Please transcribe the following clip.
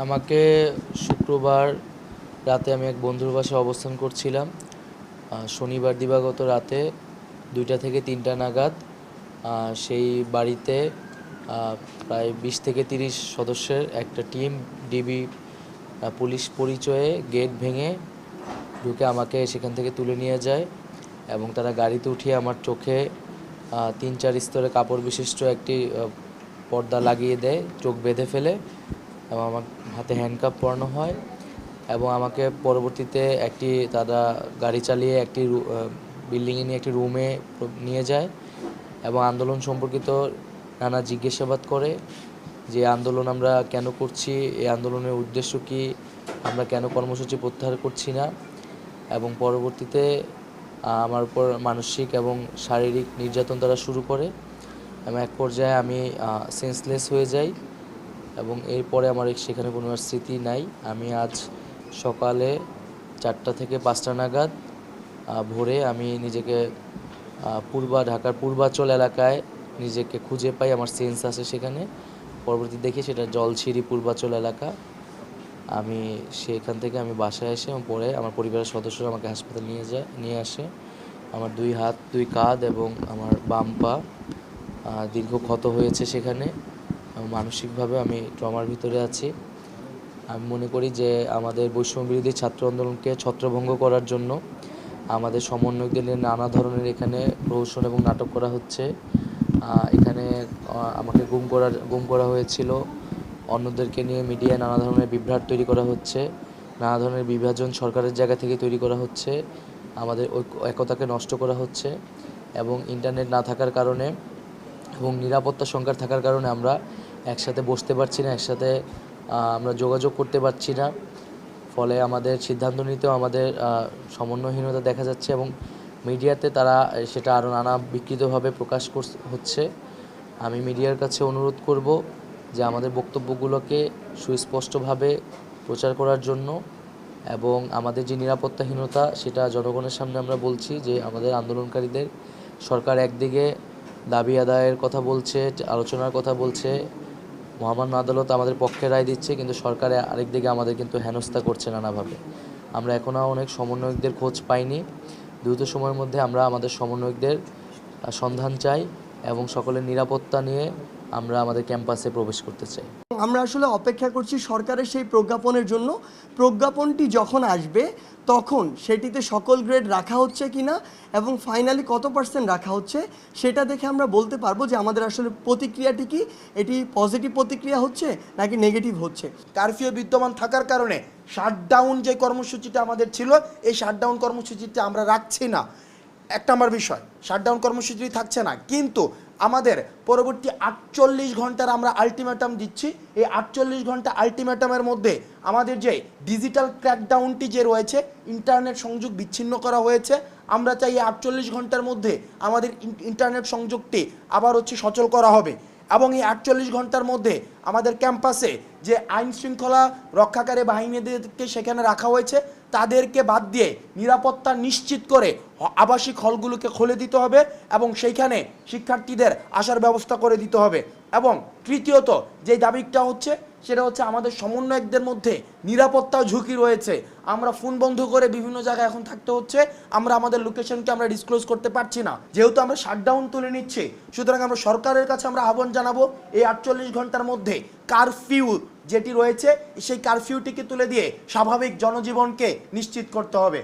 আমাকে শুক্রবার রাতে আমি এক বন্ধুর বাসায় অবস্থান করছিলাম। শনিবার দিবাগত রাতে 2টা থেকে 3টা নাগাদ সেই বাড়িতে প্রায় 20 থেকে 30 সদস্যের একটা টিম ডিবি পুলিশ পরিচয়ে গেট ভেঙে ঢুকে আমাকে সেখান থেকে তুলে নিয়ে যায় এবং তারা গাড়িতে উঠিয়ে আমার চোখে 3-4 স্তরে কাপড় বিশিষ্ট একটি পর্দা লাগিয়ে দেয়, চোখ বেঁধে ফেলে এবং আমার হাতে হ্যান্ডকাপ পরানো হয় এবং আমাকে পরবর্তীতে তারা গাড়ি চালিয়ে একটি বিল্ডিংয়ে নিয়ে একটি রুমে নিয়ে যায় এবং আন্দোলন সম্পর্কিত নানা জিজ্ঞাসাবাদ করে যে আন্দোলন আমরা কেন করছি, এই আন্দোলনের উদ্দেশ্য কী, আমরা কেন কর্মসূচি প্রত্যাহার করছি না এবং পরবর্তীতে আমার উপর মানসিক এবং শারীরিক নির্যাতন তারা শুরু করে এবং এক পর্যায়ে আমি সেন্সলেস হয়ে যাই এবং এরপরে আমার সেখানে কোনো আর স্মৃতি নাই। আমি আজ সকালে 4টা থেকে 5টা নাগাদ ভোরে আমি নিজেকে ঢাকার পূর্বাচল এলাকায় নিজেকে খুঁজে পাই, আমার সেন্স আছে সেখানে। পরবর্তী দেখি সেটা জলছিরি পূর্বাচল এলাকা। আমি সেখান থেকে বাসায় এসে এবং পরে আমার পরিবারের সদস্যরা আমাকে হাসপাতালে নিয়ে আসে। আমার 2 হাত 2 কাঁধ এবং আমার বাম পা দীর্ঘ ক্ষত হয়েছে সেখানে। মানসিকভাবে আমি ট্রমার ভিতরে আছি। আমি মনে করি যে আমাদের বৈষম্য বিরোধী ছাত্র আন্দোলনকে ছত্রভঙ্গ করার জন্য আমাদের সমন্বয়কদের নিয়ে নানা ধরনের এখানে প্রহসন এবং নাটক করা হচ্ছে। এখানে আমাকে গুম করা হয়েছিল, অন্যদেরকে নিয়ে মিডিয়ায় নানা ধরনের বিভ্রাট তৈরি করা হচ্ছে, নানা ধরনের বিভাজন সরকারের জায়গা থেকে তৈরি করা হচ্ছে, আমাদের একতাকে নষ্ট করা হচ্ছে এবং ইন্টারনেট না থাকার কারণে এবং নিরাপত্তা সংকট থাকার কারণে আমরা একসাথে বসতে পারছি না, একসাথে আমরা যোগাযোগ করতে পারছি না। ফলে আমাদের সিদ্ধান্ত নিতেও আমাদের সমন্বয়হীনতা দেখা যাচ্ছে এবং মিডিয়াতে তারা সেটা আরও নানা বিকৃতভাবে প্রকাশ হচ্ছে। আমি মিডিয়ার কাছে অনুরোধ করব যে আমাদের বক্তব্যগুলোকে সুস্পষ্টভাবে প্রচার করার জন্য এবং আমাদের যে নিরাপত্তাহীনতা সেটা জনগণের সামনে আমরা বলছি যে আমাদের আন্দোলনকারীদের সরকার একদিকে দাবি আদায়ের কথা বলছে, আলোচনার কথা বলছে, মহামান্য আদালত আমাদের পক্ষে রায় দিচ্ছে, কিন্তু সরকার আরেকদিকে আমাদের কিন্তু হেনস্থা করছে নানাভাবে। আমরা এখনও অনেক সমন্বয়কদের খোঁজ পাইনি। দ্রুত সময়ের মধ্যে আমরা আমাদের সমন্বয়কদের সন্ধান চাই এবং সকলের নিরাপত্তা নিয়ে আমরা আমাদের ক্যাম্পাসে প্রবেশ করতে চাই। আমরা আসলে অপেক্ষা করছি সরকারের সেই প্রজ্ঞাপনের জন্য। প্রজ্ঞাপনটি যখন আসবে তখন সেটিতে সকল গ্রেড রাখা হচ্ছে কিনা এবং ফাইনালি কত % রাখা হচ্ছে সেটা দেখে আমরা বলতে পারবো যে আমাদের আসলে প্রতিক্রিয়াটি কি, এটি পজিটিভ প্রতিক্রিয়া হচ্ছে নাকি নেগেটিভ হচ্ছে। কারফিউ বিদ্যমান থাকার কারণে শাটডাউন যে কর্মসূচিটা আমাদের ছিল, এই শাটডাউন কর্মসূচিটা আমরা রাখছি না। 1 নম্বর বিষয়, শাটডাউন কর্মসূচি থাকছে না, কিন্তু আমাদের পরবর্তী 48 ঘন্টার আমরা আলটিমেটাম দিচ্ছি। এই 48 ঘন্টা আলটিমেটামের মধ্যে আমাদের যে ডিজিটাল ক্র্যাকডাউনটি যে রয়েছে, ইন্টারনেট সংযোগ বিচ্ছিন্ন করা হয়েছে, আমরা চাই এই 48 ঘন্টার মধ্যে আমাদের ইন্টারনেট সংযোগটি আবার সচল করা হবে এবং এই 48 ঘন্টার মধ্যে আমাদের ক্যাম্পাসে যে আইন শৃঙ্খলা রক্ষাকারী বাহিনীদেরকে সেখানে রাখা হয়েছে তাদেরকে বাদ দিয়ে নিরাপত্তা নিশ্চিত করে আবাসিক হলগুলোকে খুলে দিতে হবে এবং সেইখানে শিক্ষার্থীদের আসার ব্যবস্থা করে দিতে হবে। এবং তৃতীয়ত যে দাবিটা সেটা আমাদের সমন্বয়কদের মধ্যে নিরাপত্তা ঝুঁকি রয়েছে। আমরা ফোন বন্ধ করে বিভিন্ন জায়গায় এখন থাকতে হচ্ছে, আমরা আমাদের লোকেশনকে আমরা ডিসক্লোজ করতে পারছি না, যেহেতু আমরা শাটডাউন তুলে নিচ্ছি। সুতরাং আমরা সরকারের কাছে আমরা আহ্বান জানাবো এই 48 ঘন্টার মধ্যে কারফিউ যেটি রয়েছে সেই কারফিউটিকে তুলে দিয়ে স্বাভাবিক জনজীবনকে নিশ্চিত করতে হবে।